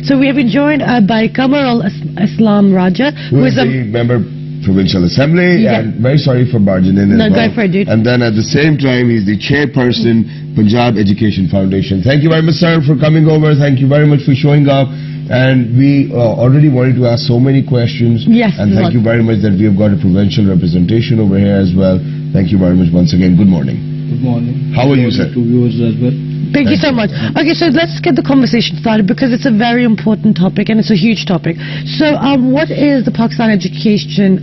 So we have been joined by Qamar Islam Raja, who is the member Provincial Assembly, and very sorry for barging in as well. Go for it, dude. And then at the same time, he's the chairperson, Punjab Education Foundation. Thank you very much, sir, for coming over. Thank you very much for showing up. And we already wanted to ask so many questions. Yes. And thank you very much that we have got a provincial representation over here as well. Thank you very much once again. Good morning. Good morning. How are you, sir? To viewers as well. Thank you so much. Okay, so let's get the conversation started because it's a very important topic and it's a huge topic. So what is the Pakistan Education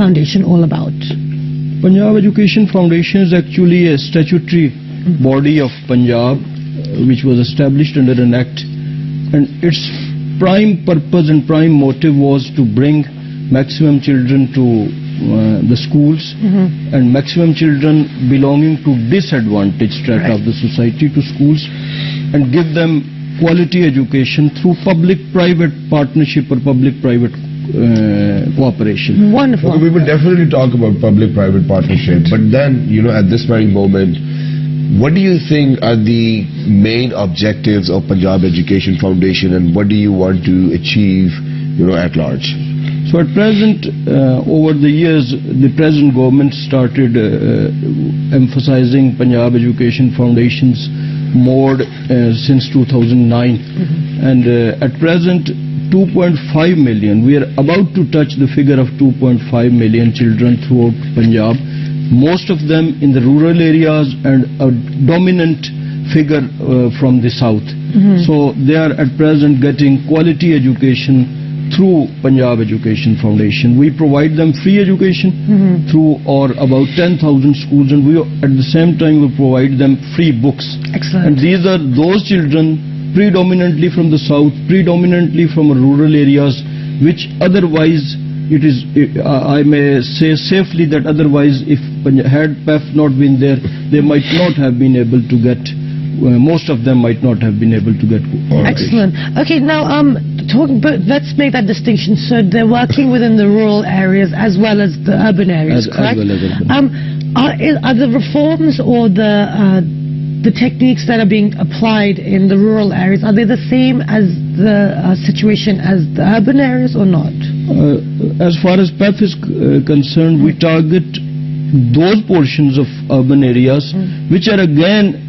Foundation all about? Punjab Education Foundation is actually a statutory body of Punjab which was established under an act, and its prime purpose and prime motive was to bring maximum children to the schools and maximum children belonging to disadvantaged strata of the society to schools and give them quality education through public-private partnership or public-private cooperation. Wonderful. Okay, we will definitely talk about public-private partnership, but then, at this very moment, what do you think are the main objectives of Punjab Education Foundation, and what do you want to achieve, at large? So at present, over the years, the present government started emphasizing Punjab Education Foundation's more since 2009. And at present, 2.5 million, we are about to touch the figure of 2.5 million children throughout Punjab, most of them in the rural areas and a dominant figure from the south. So they are at present getting quality education through Punjab Education Foundation. We provide them free education through our about 10,000 schools, and we at the same time we provide them free books. Excellent. And these are those children predominantly from the south, predominantly from rural areas, which otherwise it is, I may say safely that otherwise if had PEF not been there, they might not have been able to get, most of them might not have been able to get. Excellent. Okay, now but let's make that distinction. So they're working within the rural areas as well as the urban areas, correct? As well as urban. Are the reforms or the techniques that are being applied in the rural areas, are they the same as the situation as the urban areas or not? As far as PEF is concerned, we target those portions of urban areas which are again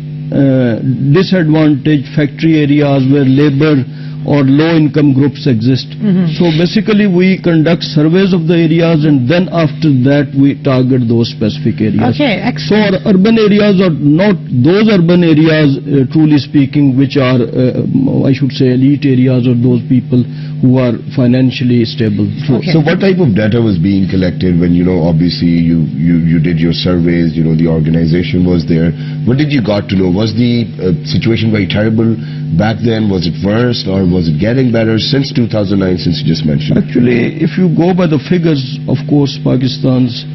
disadvantaged factory areas where labor or low-income groups exist. So basically we conduct surveys of the areas and then after that we target those specific areas. Okay, excellent. So our urban areas are not those urban areas, truly speaking, which are, I should say, elite areas or those people who are financially stable. So what type of data was being collected when, obviously you did your surveys, the organization was there. What did you got to know? Was the situation very terrible back then? Was it worse or was it getting better since 2009, since you just mentioned? Actually, if you go by the figures, of course, Pakistan's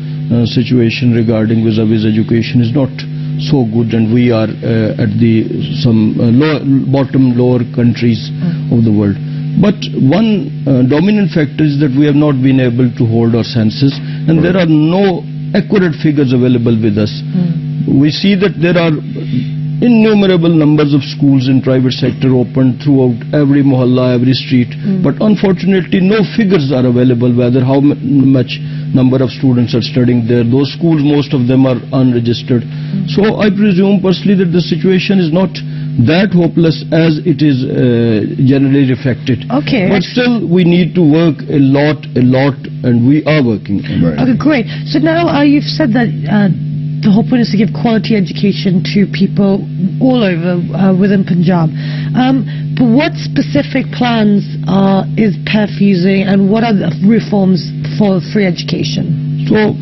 situation regarding vis-a-vis education is not so good, and we are at the bottom lower countries of the world. But one dominant factor is that we have not been able to hold our census, and there are no accurate figures available with us. We see that there are innumerable numbers of schools in private sector opened throughout every mohalla, every street, but unfortunately no figures are available whether how much number of students are studying there. Those schools, most of them are unregistered. So I presume personally that the situation is not that hopeless as it is generally reflected. Okay. But still we need to work a lot, and we are working. Right. Okay, great. So now you've said that the whole point is to give quality education to people all over within Punjab. But what specific plans is PEF using, and what are the reforms for free education? So,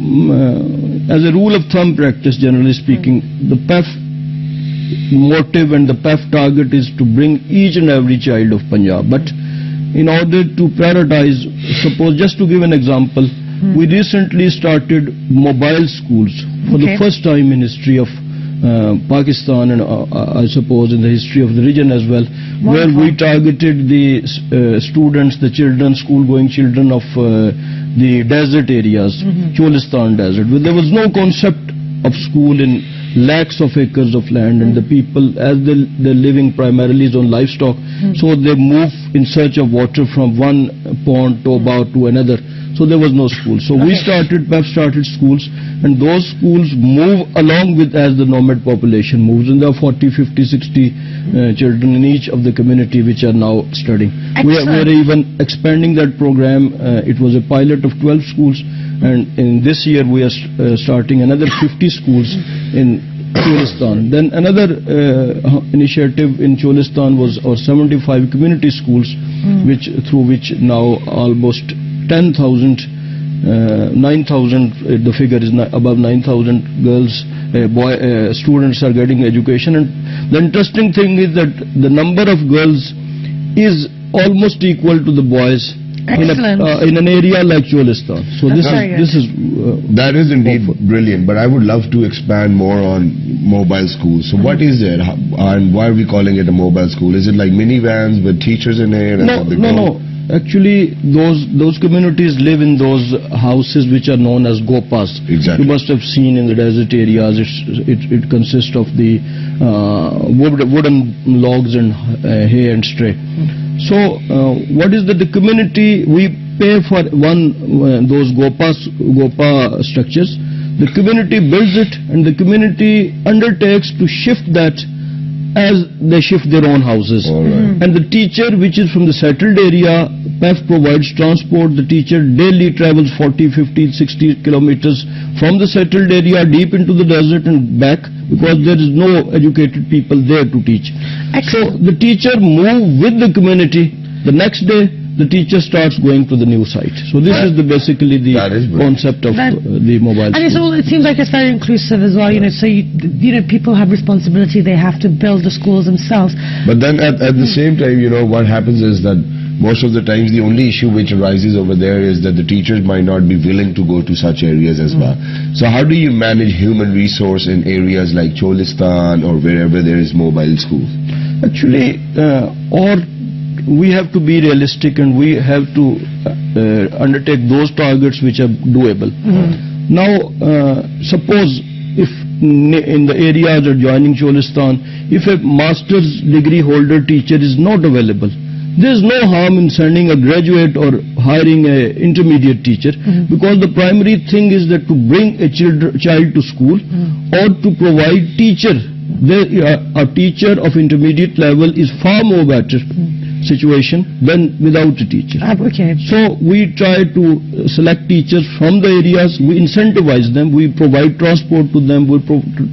as a rule of thumb practice, generally speaking, the PEF motive and the PEF target is to bring each and every child of Punjab. But in order to prioritize, suppose, just to give an example, we recently started mobile schools for the first time in history of Pakistan, and I suppose in the history of the region as well, where we targeted the students, the children, school-going children of the desert areas, Cholistan desert. There was no concept of school in lakhs of acres of land, and the people, as they're living primarily on livestock, so they move in search of water from one pond to about to another. So there was no school. So we started, PEF started schools, and those schools move along with as the nomad population moves, and there are 40, 50, 60 children in each of the community which are now studying. We are even expanding that program. It was a pilot of 12 schools, and in this year we are starting another 50 schools in Cholistan. Then another initiative in Cholistan was our 75 community schools, through which now almost 10,000, 9,000, the figure is above 9,000 girls, students are getting education. And the interesting thing is that the number of girls is almost equal to the boys in an area like Cholistan. So that is indeed brilliant, but I would love to expand more on mobile schools. So what is it, and why are we calling it a mobile school? Is it like minivans with teachers in it? No. Actually, those communities live in those houses which are known as gopas. Exactly. You must have seen in the desert areas. It consists of the wooden logs and hay and straw. So, what is the community? We pay for those gopa structures. The community builds it, and the community undertakes to shift that as they shift their own houses. And the teacher, which is from the settled area, PEF provides transport. The teacher daily travels 40, 50, 60 kilometers from the settled area deep into the desert and back, because there is no educated people there to teach. So the teacher moves with the community. The next day, the teacher starts going to the new site. So this is basically the concept of the mobile school. And it seems like it's very inclusive as well. So people have responsibility. They have to build the schools themselves. But then at the same time, what happens is that most of the times the only issue which arises over there is that the teachers might not be willing to go to such areas as well. So how do you manage human resource in areas like Cholistan or wherever there is mobile schools? Actually, we have to be realistic, and we have to undertake those targets which are doable. Now, suppose if in the areas adjoining Cholistan, if a master's degree holder teacher is not available, there is no harm in sending a graduate or hiring an intermediate teacher, because the primary thing is that to bring a child to school or to provide teacher. A teacher of intermediate level is far more better situation than without a teacher. So we try to select teachers from the areas, we incentivize them, we provide transport to them, we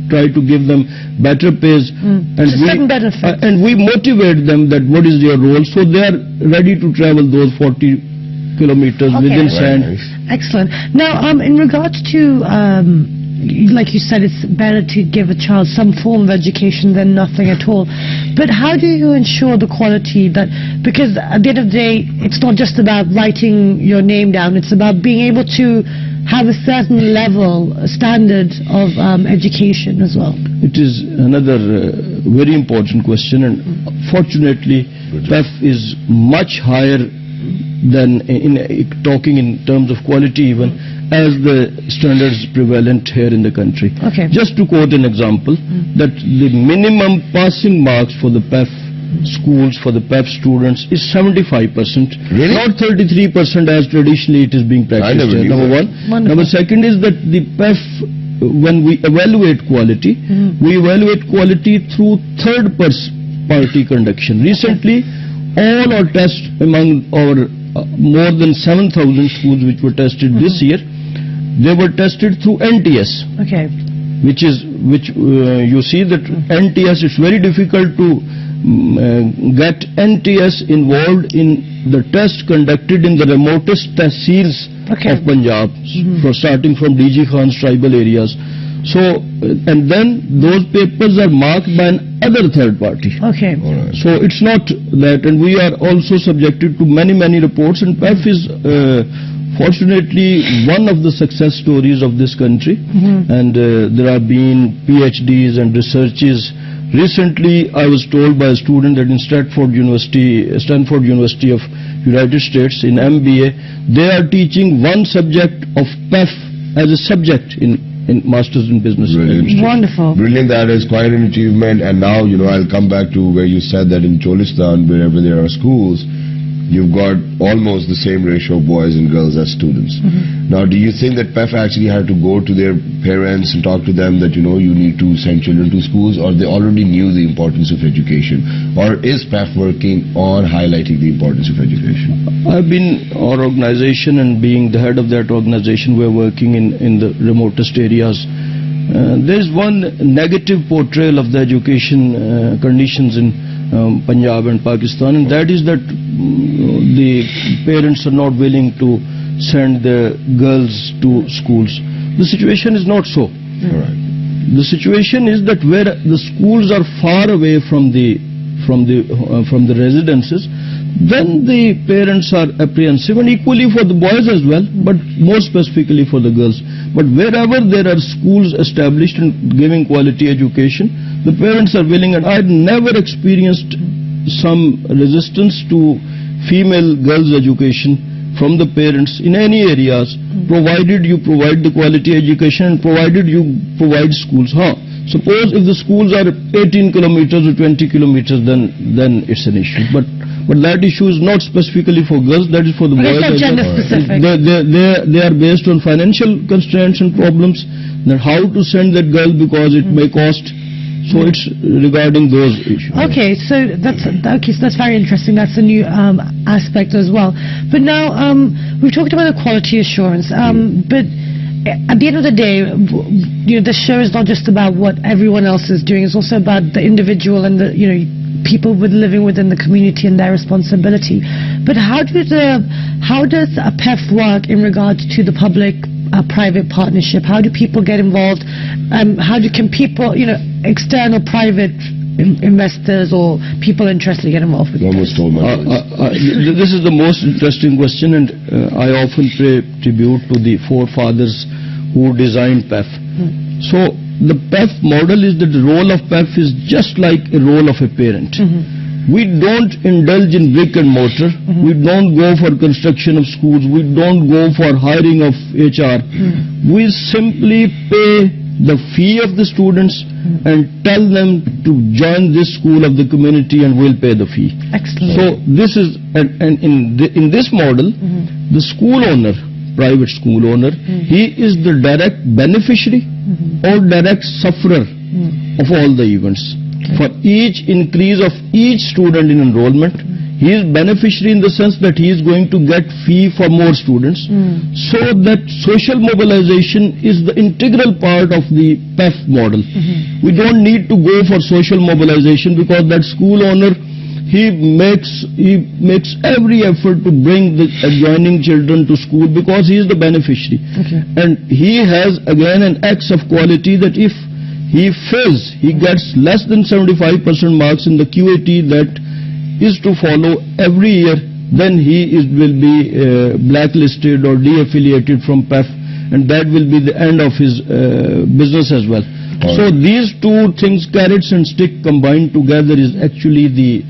try to give them better pays, and we motivate them that what is their role, so they are ready to travel those 40 kilometers within sand. Excellent. Now, in regards to like you said, it's better to give a child some form of education than nothing at all. But how do you ensure the quality that, because at the end of the day, it's not just about writing your name down, it's about being able to have a certain level, standard of education as well? It is another very important question, and fortunately, PEF is much higher than talking in terms of quality even, as the standards prevalent here in the country. Just to quote an example, that the minimum passing marks for the PEF schools, for the PEF students, is 75%. Really? Not 33% as traditionally it is being practiced here, number one. Number second is that the PEF, when we evaluate quality, we evaluate quality through third-party conduction. Recently, all our tests among our more than 7,000 schools which were tested this year, they were tested through NTS. Which you see that NTS, it's very difficult to get NTS involved in the test conducted in the remotest tehsils of Punjab, starting from DG Khan's tribal areas. So, and then those papers are marked by another third party. So it's not that, and we are also subjected to many reports, and PEF is fortunately one of the success stories of this country, and there have been PhDs and researches. Recently, I was told by a student that in Stanford University of United States, in MBA, they are teaching one subject of PEF as a subject in in Masters in Business. Brilliant. Wonderful. Brilliant. That is quite an achievement. And now, I'll come back to where you said that in Cholistan, wherever there are schools, you've got almost the same ratio of boys and girls as students. Now, do you think that PEF actually had to go to their parents and talk to them that, you need to send children to schools, or they already knew the importance of education? Or is PEF working on highlighting the importance of education? I've been our organization, and being the head of that organization, we're working in the remotest areas. There's one negative portrayal of the education conditions in Punjab and Pakistan, and that is that the parents are not willing to send their girls to schools. The situation is not so. Right. The situation is that where the schools are far away from the residences, then the parents are apprehensive, and equally for the boys as well, but more specifically for the girls. But wherever there are schools established and giving quality education, the parents are willing, and I've never experienced some resistance to female girls' education from the parents in any areas, provided you provide the quality education and provided you provide schools. Suppose if the schools are 18 kilometers or 20 kilometers, then it's an issue. But that issue is not specifically for girls, that is for the boys. It's not gender specific. They are based on financial constraints and problems, that how to send that girl because it may cost. So it's regarding those issues. Okay, so that's very interesting. That's a new aspect as well. But now we've talked about the quality assurance. But at the end of the day, the show is not just about what everyone else is doing. It's also about the individual and the people living within the community and their responsibility. But how does a PEF work in regards to the public-private partnership? How do people get involved? Can people, external private investors or people interested get involved with Almost all my This is the most interesting question, and I often pay tribute to the forefathers who designed PEF. So the PEF model is that the role of PEF is just like a role of a parent. We don't indulge in brick and mortar. We don't go for construction of schools. We don't go for hiring of HR. We simply pay the fee of the students and tell them to join this school of the community, and we'll pay the fee. Excellent. So this is, and in this model, the school owner, private school owner, he is the direct beneficiary or direct sufferer of all the events. For each increase of each student in enrollment, he is beneficiary in the sense that he is going to get fee for more students. So that social mobilization is the integral part of the PEF model. We don't need to go for social mobilization because that school owner, he makes every effort to bring the adjoining children to school because he is the beneficiary. And he has again an X of quality that if he fails, he gets less than 75% marks in the QAT that is to follow every year, then he will be blacklisted or de-affiliated from PEF, and that will be the end of his business as well. So these two things, carrots and stick combined together, is actually the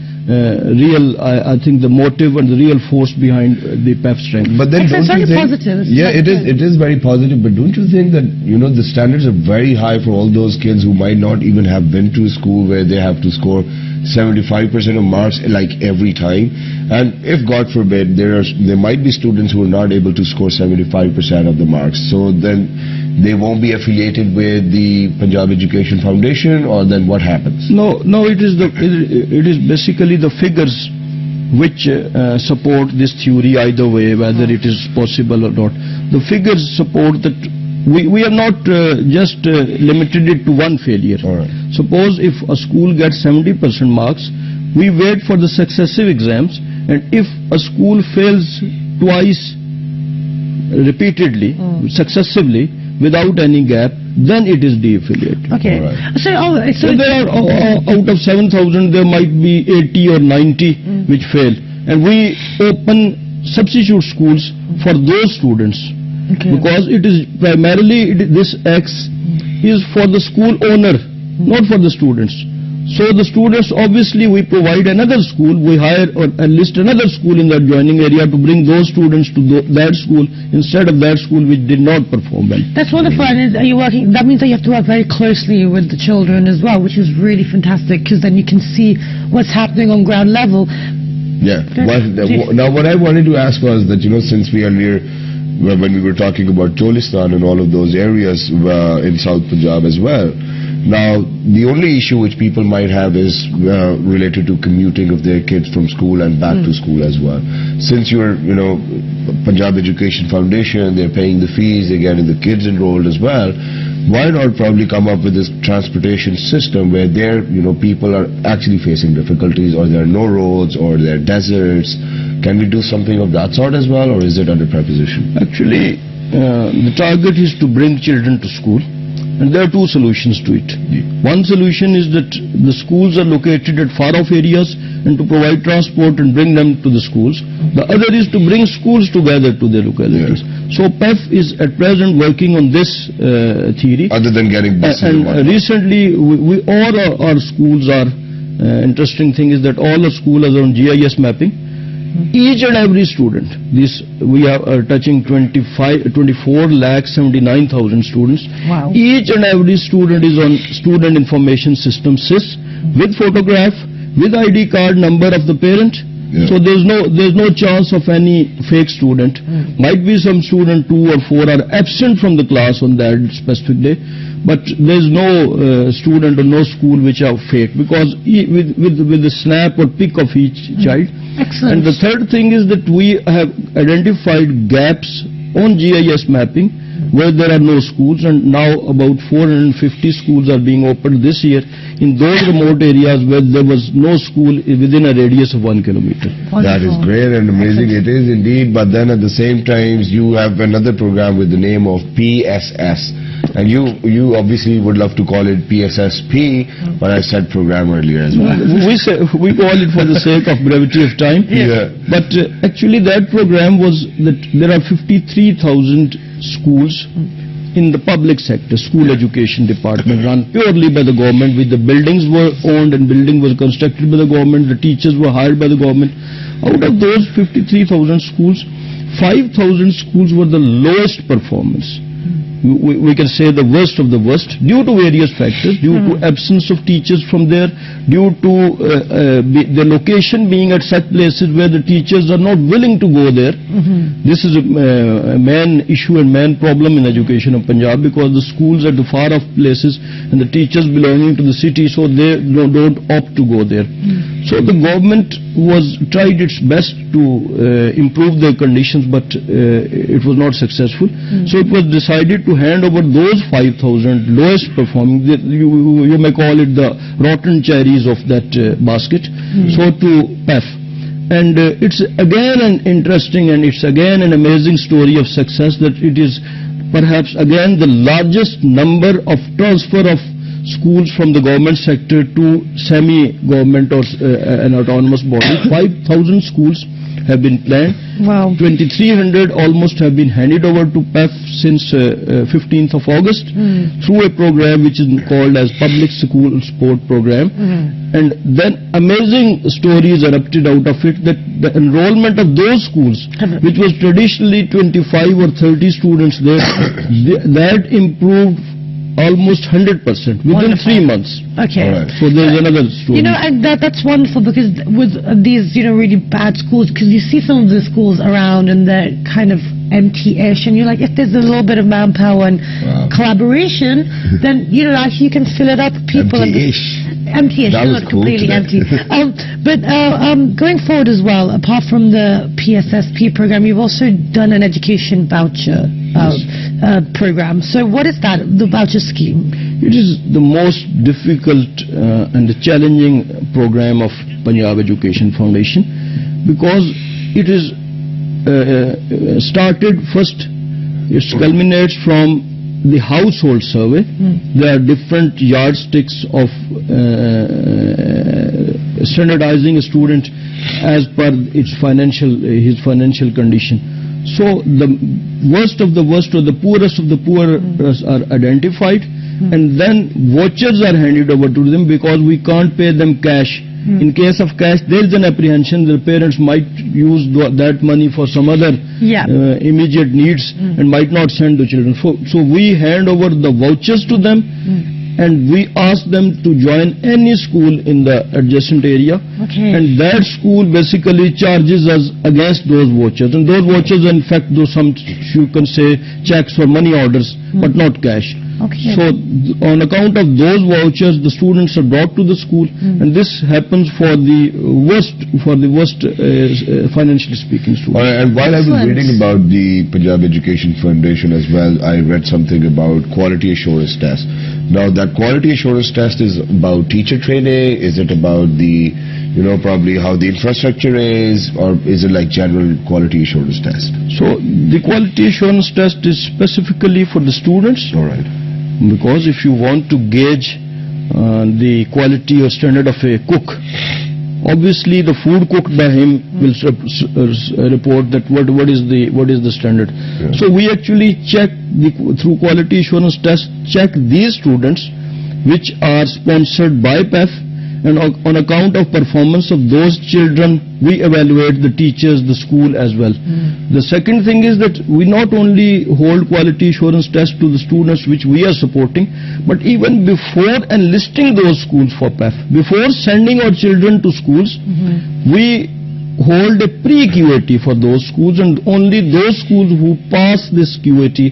real, I think, the motive and the real force behind the PEF strength. But then It's don't you very think? positive. Yeah, it is very positive. But don't you think that the standards are very high for all those kids who might not even have been to a school where they have to score 75% of marks like every time, and if God forbid there might be students who are not able to score 75% of the marks, so then they won't be affiliated with the Punjab Education Foundation, or then what happens? No, it is basically the figures which support this theory either way, whether it is possible or not. The figures support that we are not just limited it to one failure. Suppose if a school gets 70% marks, we wait for the successive exams, and if a school fails twice repeatedly, successively, without any gap, then it is de-affiliated. Okay. So there are out of 7,000, there might be 80 or 90 which fail, and we open substitute schools for those students. Because it is primarily, this X is for the school owner, not for the students. So the students, obviously we provide another school, we hire or enlist another school in the adjoining area to bring those students to that school instead of that school which did not perform well. That's wonderful, and are you working, that means that you have to work very closely with the children as well, which is really fantastic, because then you can see what's happening on ground level. Yeah. Now what I wanted to ask was that, since we are near, when we were talking about Cholistan and all of those areas in South Punjab as well, now the only issue which people might have is related to commuting of their kids from school and back to school as well. Since you're, Punjab Education Foundation, they're paying the fees, they're getting the kids enrolled as well, why not probably come up with this transportation system where there, people are actually facing difficulties, or there are no roads, or there are deserts? Can we do something of that sort as well, or is it under preposition? Actually, the target is to bring children to school, and there are two solutions to it. One solution is that the schools are located at far-off areas and to provide transport and bring them to the schools. The other is to bring schools together to their localities. Yes. So PEF is at present working on this theory. Other than getting buses. And recently, all our schools are, interesting thing is that all the schools are on GIS mapping. Each and every student, we are touching 24,79,000 students. Wow. Each and every student is on Student Information System SIS with photograph, with ID card number of the parent. Yeah. So there's no chance of any fake student. Might be some student 2 or 4 are absent from the class on that specific day, but there's no student or no school which are fake, because with the snap or pic of each child. Excellent. And the third thing is that we have identified gaps on GIS mapping where there are no schools, and now about 450 schools are being opened this year in those remote areas where there was no school within a radius of 1 kilometer. Wonderful. That is great and amazing. Excellent. It is indeed, but then at the same time you have another program with the name of PSS. And you obviously would love to call it PSSP, but I said program earlier as well. We call it for the sake of brevity of time. Yeah. But actually that program was that there are 53,000 schools in the public sector, school education department run purely by the government, with the buildings were owned and building was constructed by the government, the teachers were hired by the government. Out of those 53,000 schools, 5,000 schools were the lowest performance. We can say the worst of the worst, due to various factors, due to absence of teachers from there, due to the location being at such places where the teachers are not willing to go there. This is a main issue and main problem in education of Punjab, because the schools are the far off places and the teachers belonging to the city, so they don't opt to go there. So the government tried its best to improve their conditions, but it was not successful. So it was decided to hand over those 5,000 lowest performing, you may call it the rotten cherries of that basket, so to PEF. And it's again an interesting and it's again an amazing story of success, that it is perhaps again the largest number of transfer of schools from the government sector to semi-government or an autonomous body. 5,000 schools have been planned. Wow. 2,300 almost have been handed over to PEF since 15th of August through a program which is called as Public School Sport Program. And then amazing stories erupted out of it, that the enrollment of those schools, which was traditionally 25 or 30 students there, that improved almost 100% within 3 months. Okay. Right. So there's another story. And that's wonderful, because with these, really bad schools, because you see some of the schools around and they're kind of empty-ish, and you're like, if there's a little bit of manpower and collaboration, then, actually you can fill it up with people. Empty-ish, not completely empty. But going forward as well, apart from the PSSP program, you've also done an education voucher program. So what is that, the voucher scheme? It is the most difficult and challenging program of Punjab Education Foundation, because it is started first, it culminates from the household survey. There are different yardsticks of standardizing a student as per his financial condition. So the worst of the worst or the poorest of the poor are identified, and then vouchers are handed over to them because we can't pay them cash. In case of cash, there is an apprehension the parents might use that money for some other immediate needs and might not send the children. So we hand over the vouchers to them, and we ask them to join any school in the adjacent area, and that school basically charges us against those vouchers, and those vouchers in fact do some, you can say, checks for money orders, but not cash. So on account of those vouchers, the students are brought to the school, and this happens for the worst, financially speaking, students. And while I was reading about the Punjab Education Foundation as well, I read something about quality assurance test. Now that quality assurance test is about teacher training. Is it about the, probably how the infrastructure is, or is it like general quality assurance test? So the quality assurance test is specifically for the students. All right. Because if you want to gauge the quality or standard of a cook, obviously the food cooked by him will report that what is the standard. So we actually check through quality assurance test, check these students which are sponsored by PEF, and on account of performance of those children, we evaluate the teachers, the school as well. The second thing is that we not only hold quality assurance tests to the students which we are supporting, but even before enlisting those schools for PEF, before sending our children to schools, we hold a pre-QAT for those schools, and only those schools who pass this QAT,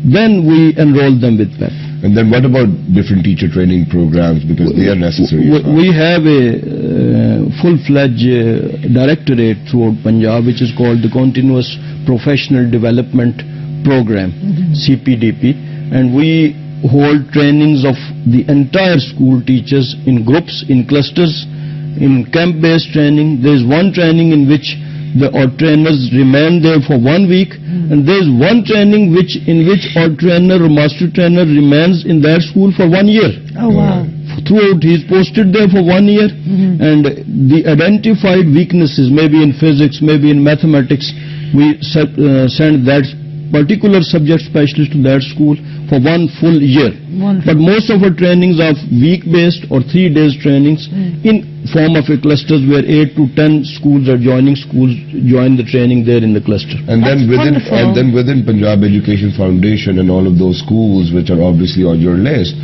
then we enroll them with PEF. And then what about different teacher training programs, because they are necessary? We have a full-fledged directorate throughout Punjab which is called the Continuous Professional Development Program, CPDP, and we hold trainings of the entire school teachers in groups, in clusters, in camp-based training. There is one training in which our trainers remain there for 1 week, and there is one training in which our trainer or master trainer remains in that school for 1 year. Oh wow. Throughout he is posted there for 1 year, and the identified weaknesses, maybe in physics, maybe in mathematics, we send that particular subject specialist to that school for 1 full year. But most of our trainings are week-based or 3 days trainings in form of a clusters where 8 to 10 schools are join the training there in the cluster. And then within Punjab Education Foundation and all of those schools which are obviously on your list,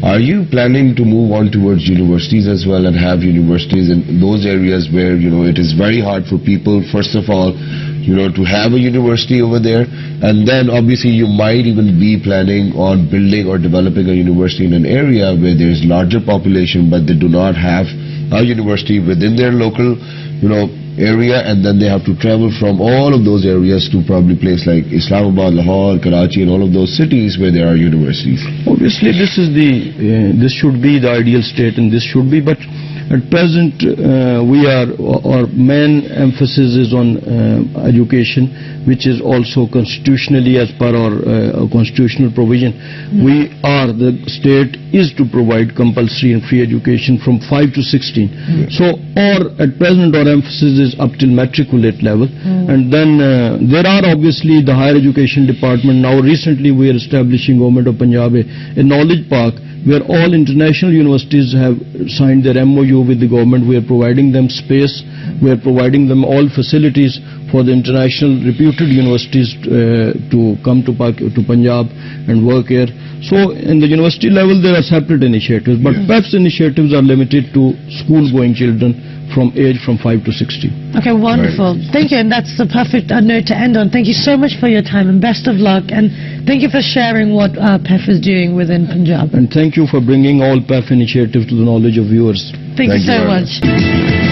are you planning to move on towards universities as well, and have universities in those areas where it is very hard for people, first of all, to have a university over there, and then obviously you might even be planning on building or developing a university in an area where there is larger population but they do not have a university within their local area, and then they have to travel from all of those areas to probably place like Islamabad, Lahore, Karachi, and all of those cities where there are universities. Obviously this should be the ideal state, and this should be, but at present our main emphasis is on education, which is also constitutionally as per our constitutional provision. The state is to provide compulsory and free education from 5 to 16. So at present our emphasis is up till matriculate level, and then there are obviously the higher education department. Now recently we are establishing, Government of Punjab, a knowledge park where all international universities have signed their MOU with the government. We are providing them space, we are providing them all facilities for the international reputed universities to come to Punjab and work here. So in the university level there are separate initiatives, but PEF's initiatives are limited to school-going children from 5 to 16. Okay, wonderful. Thank you, and that's the perfect note to end on. Thank you so much for your time, and best of luck, and thank you for sharing what PEF is doing within Punjab. And thank you for bringing all PEF initiatives to the knowledge of viewers. Thank you so much.